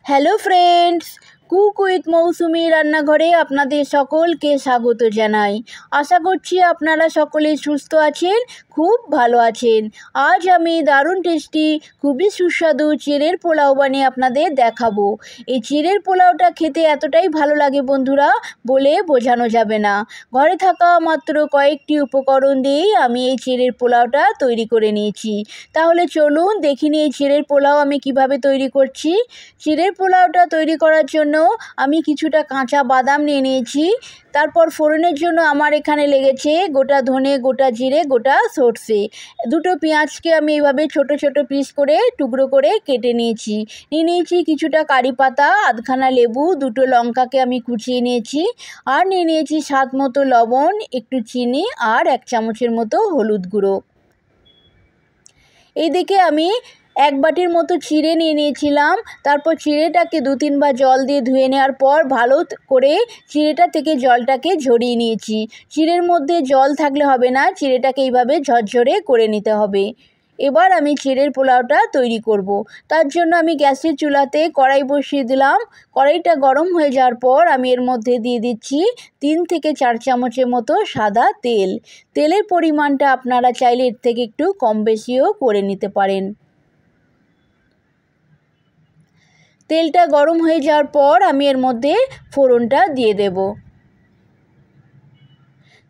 Hello friends, cook with মৌসুমি রান্নাঘরে আপনাদের সকলকে স্বাগত জানাই। আশা করছি আপনারা সকলে সুস্থ আছেন, খুব ভালো আছেন। আজ আমি দারুণ টেস্টি, খুবই সুস্বাদু চিড়ের পোলাও বানিয়ে আপনাদের দেখাবো। এই চিড়ের পোলাওটা খেতে এতটাই ভালো লাগে বন্ধুরা, বলে বোঝানো যাবে না। ঘরে থাকা মাত্র কয়েকটি উপকরণ দিয়েই আমি এই চিড়ের পোলাওটা তৈরি করে নিয়েছি। তাহলে চলুন দেখি নিই এই চিড়ের পোলাও আমি কিভাবে তৈরি করছি। চিড়ের পোলাওটা তৈরি করার জন্য আমি কিছুটা কাঁচা বাদাম নিয়ে নিয়েছি। তারপর ফোড়নের জন্য আমার এখানে লেগেছে গোটা ধনে, গোটা জিরে, গোটা সর্ষে। দুটো পেঁয়াজকে আমি এইভাবে ছোট ছোট পিস করে টুকরো করে কেটে নিয়েছি। নিয়েছি কিছুটা কারি পাতা, আধখানা লেবু, দুটো লঙ্কাকে আমি কুচিয়ে নিয়েছি। আর নিয়েছি স্বাদ মতো লবণ, একটু চিনি আর 1 চামচের মতো হলুদ গুঁড়ো। এইদিকে আমি 1 বাটির মতো চিড়ে নিয়েছিলাম। তারপর চিড়েটাকে 2-3 বার জল দিয়ে ধুয়ে নেওয়ার পর ভালো করে চিড়েটা থেকে জলটাকে ঝরিয়ে নিয়েছি। চিড়ের মধ্যে জল থাকলে হবে না, চিড়েটাকে এইভাবে ঝরঝরে করে নিতে হবে। এবার আমি চিড়ের পোলাওটা তৈরি করব। তার জন্য আমি গ্যাসের চুলাতে কড়াই বসিয়ে দিলাম। কড়াইটা গরম হয়ে যাওয়ার পর আমি এর মধ্যে দিয়ে দিচ্ছি 3 থেকে 4 চামচের মতো সাদা তেল। তেলের পরিমাণটা আপনারা চাইলে এর থেকে একটু কম বেশিও করে নিতে পারেন। তেলটা গরম হয়ে যাওয়ার পর আমি এর মধ্যে ফোড়নটা দিয়ে দেব।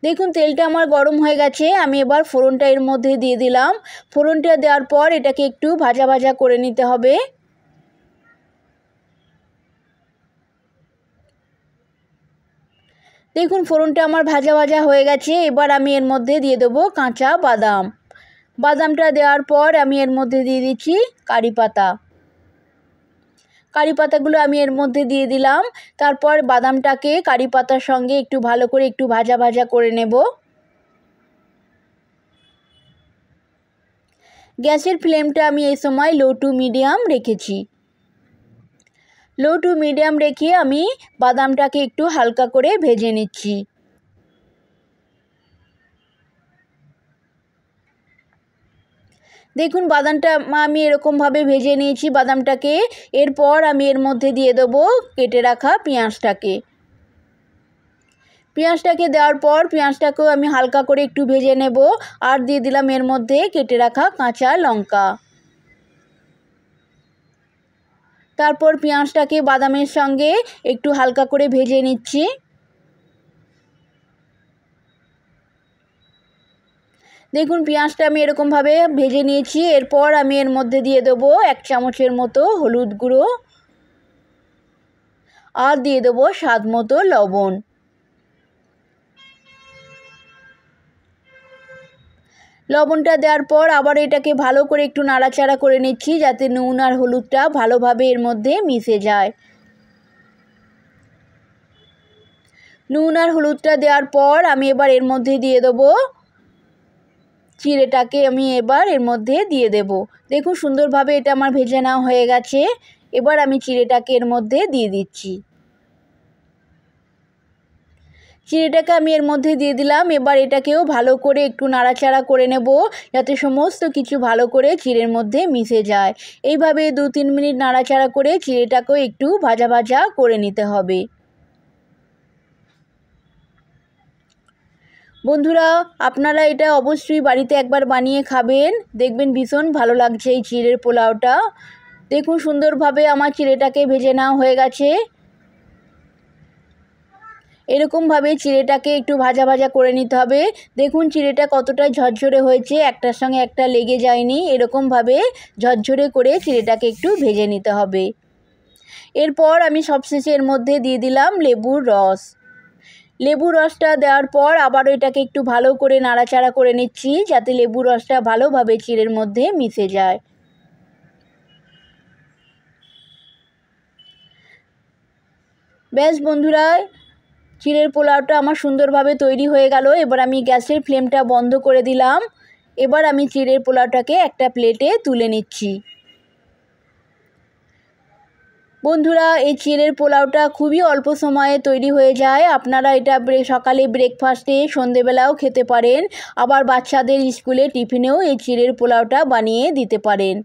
দেখুন তেলটা আমার গরম হয়ে গেছে, আমি এবার ফোড়নটা এর মধ্যে দিয়ে দিলাম। ফোড়নটা দেওয়ার পর এটাকে একটু ভাজা ভাজা করে নিতে হবে। দেখুন ফোড়নটা আমার ভাজা ভাজা হয়ে গেছে। এবার আমি এর মধ্যে দিয়ে দেবো কাঁচা বাদাম। বাদামটা দেওয়ার পর আমি এর মধ্যে দিয়ে দিচ্ছি কারি পাতা। কারি পাতাগুলো আমি এর মধ্যে দিয়ে দিলাম। তারপর বাদামটাকে কারি পাতার সঙ্গে একটু ভালো করে একটু ভাজা ভাজা করে নেব। গ্যাসের ফ্লেমটা আমি এই সময় লো টু মিডিয়াম রেখেছি। লো টু মিডিয়াম রেখে আমি বাদামটাকে একটু হালকা করে ভেজে নিচ্ছি। দেখুন বাদামটা আমি এরকমভাবে ভেজে নিয়েছি বাদামটাকে। এরপর আমি এর মধ্যে দিয়ে দেবো কেটে রাখা পেঁয়াজটাকে। পেঁয়াজটাকে দেওয়ার পর পেঁয়াজটাকেও আমি হালকা করে একটু ভেজে নেব। আর দিয়ে দিলাম এর মধ্যে কেটে রাখা কাঁচা লঙ্কা। তারপর পেঁয়াজটাকে বাদামের সঙ্গে একটু হালকা করে ভেজে নিচ্ছি। দেখুন পেঁয়াজটা আমি এরকমভাবে ভেজে নিয়েছি। এরপর আমি এর মধ্যে দিয়ে দেবো 1 চামচের মতো হলুদ গুঁড়ো আর দিয়ে দেবো স্বাদ মতো লবণ। লবণটা দেওয়ার পর আবার এটাকে ভালো করে একটু নাড়াচাড়া করে নিচ্ছি, যাতে নুন আর হলুদটা ভালোভাবে এর মধ্যে মিশে যায়। নুন আর হলুদটা দেওয়ার পর আমি এবার এর মধ্যে দিয়ে দেবো চিড়েটাকে। আমি এবার এর মধ্যে দিয়ে দেব। দেখুন সুন্দরভাবে এটা আমার ভেজে নেওয়া হয়ে গেছে। এবার আমি চিড়েটাকে এর মধ্যে দিয়ে দিচ্ছি। চিড়েটাকে আমি এর মধ্যে দিয়ে দিলাম। এবার এটাকেও ভালো করে একটু নাড়াচাড়া করে নেব, যাতে সমস্ত কিছু ভালো করে চিড়ের মধ্যে মিশে যায়। এইভাবে 2-3 মিনিট নাড়াচাড়া করে চিড়েটাকেও একটু ভাজা ভাজা করে নিতে হবে। বন্ধুরা আপনারা এটা অবশ্যই বাড়িতে একবার বানিয়ে খাবেন, দেখবেন ভীষণ ভালো লাগছে এই চিড়ের পোলাওটা। দেখুন সুন্দরভাবে আমার চিড়েটাকে ভেজে নেওয়া হয়ে গেছে। এরকমভাবে চিড়েটাকে একটু ভাজা ভাজা করে নিতে হবে। দেখুন চিড়েটা কতটা ঝরঝরে হয়েছে, একটার সঙ্গে একটা লেগে যায়নি। এরকমভাবে ঝরঝরে করে চিড়েটাকে একটু ভেজে নিতে হবে। এরপর আমি সবশেষে এর মধ্যে দিয়ে দিলাম লেবুর রস। লেবুর রসটা দেওয়ার পর আবারও এটাকে একটু ভালো করে নাড়াচাড়া করে নিচ্ছি, যাতে লেবুর রসটা ভালোভাবে চিড়ের মধ্যে মিশে যায়। ব্যাস বন্ধুরা, চিড়ের পোলাওটা আমার সুন্দরভাবে তৈরি হয়ে গেল। এবার আমি গ্যাসের ফ্লেমটা বন্ধ করে দিলাম। এবার আমি চিড়ের পোলাওটাকে একটা প্লেটে তুলে নিচ্ছি। বন্ধুরা এই চিড়ের পোলাওটা খুবই অল্প সময়ে তৈরি হয়ে যায়। আপনারা এটা সকালে ব্রেকফাস্টে, সন্ধেবেলাও খেতে পারেন। আবার বাচ্চাদের স্কুলে টিফিনেও এই চিড়ের পোলাওটা বানিয়ে দিতে পারেন।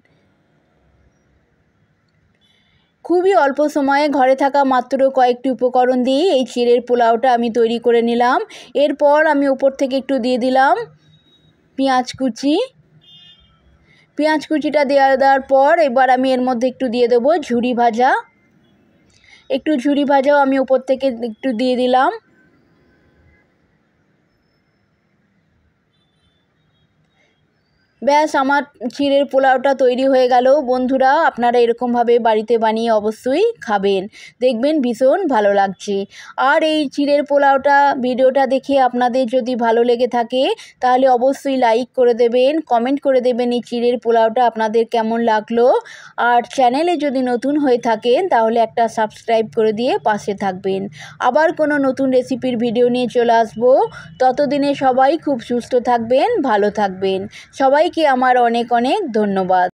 খুবই অল্প সময়ে ঘরে থাকা মাত্র কয়েকটি উপকরণ দিয়ে এই চিড়ের পোলাওটা আমি তৈরি করে নিলাম। এরপর আমি উপর থেকে একটু দিয়ে দিলাম পেঁয়াজ কুচি। পেঁয়াজ কুচিটা দেওয়ার পর এবার আমি এর মধ্যে একটু দিয়ে দেবো ঝুরি ভাজা। একটু ঝুরি ভাজাও আমি উপর থেকে একটু দিয়ে দিলাম। ব্যাস, আমার চিড়ের পোলাওটা তৈরি হয়ে গেল। বন্ধুরা, আপনারা এরকমভাবে বাড়িতে বানিয়ে অবশ্যই খাবেন, দেখবেন ভীষণ ভালো লাগছে। আর এই চিড়ের পোলাওটা ভিডিওটা দেখে আপনাদের যদি ভালো লেগে থাকে তাহলে অবশ্যই লাইক করে দেবেন, কমেন্ট করে দেবেন এই চিড়ের পোলাওটা আপনাদের কেমন লাগলো। আর চ্যানেলে যদি নতুন হয়ে থাকেন তাহলে একটা সাবস্ক্রাইব করে দিয়ে পাশে থাকবেন। আবার কোনো নতুন রেসিপির ভিডিও নিয়ে চলে আসবো। ততদিনে সবাই খুব সুস্থ থাকবেন, ভালো থাকবেন। সবাইকে আমার অনেক অনেক ধন্যবাদ।